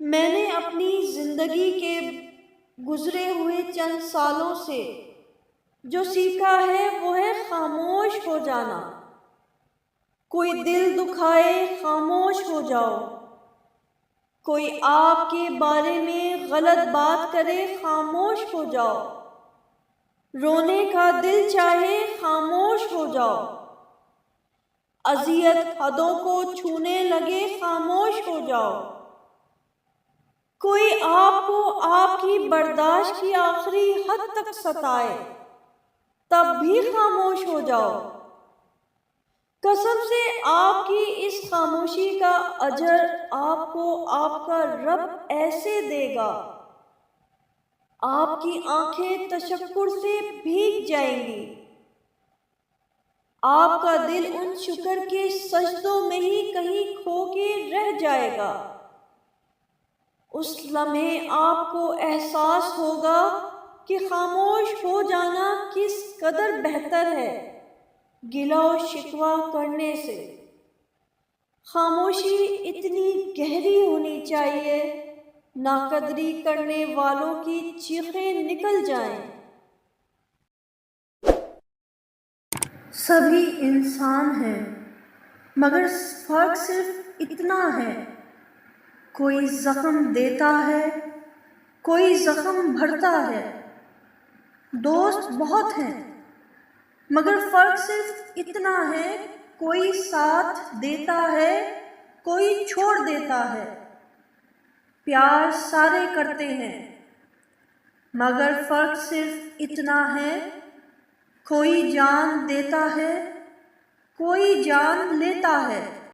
میں نے اپنی زندگی کے گزرے ہوئے چند سالوں سے جو سیکھا ہے وہ ہے خاموش ہو جانا۔ کوئی دل دکھائے خاموش ہو جاؤ، کوئی آپ کے بارے میں غلط بات کرے خاموش ہو جاؤ، رونے کا دل چاہے خاموش ہو جاؤ، اذیت حدوں کو چھونے لگے خاموش ہو جاؤ، کوئی آپ کو آپ کی برداشت کی آخری حد تک ستائے تب بھی خاموش ہو جاؤ۔ قسم سے آپ کی اس خاموشی کا اجر آپ کو آپ کا رب ایسے دے گا، آپ کی آنکھیں تشکر سے بھیگ جائیں گی، آپ کا دل ان شکر کے سجدوں میں ہی کہیں کھو کے رہ جائے گا۔ اس لمحے آپ کو احساس ہوگا کہ خاموش ہو جانا کس قدر بہتر ہے گلہ و شکوہ کرنے سے۔ خاموشی اتنی گہری ہونی چاہیے ناقدری کرنے والوں کی چیخیں نکل جائیں۔ سبھی انسان ہیں مگر فرق صرف اتنا ہے، کوئی زخم دیتا ہے کوئی زخم بھرتا ہے۔ دوست بہت ہیں مگر فرق صرف اتنا ہے، کوئی ساتھ دیتا ہے کوئی چھوڑ دیتا ہے۔ پیار سارے کرتے ہیں مگر فرق صرف اتنا ہے، کوئی جان دیتا ہے کوئی جان لیتا ہے۔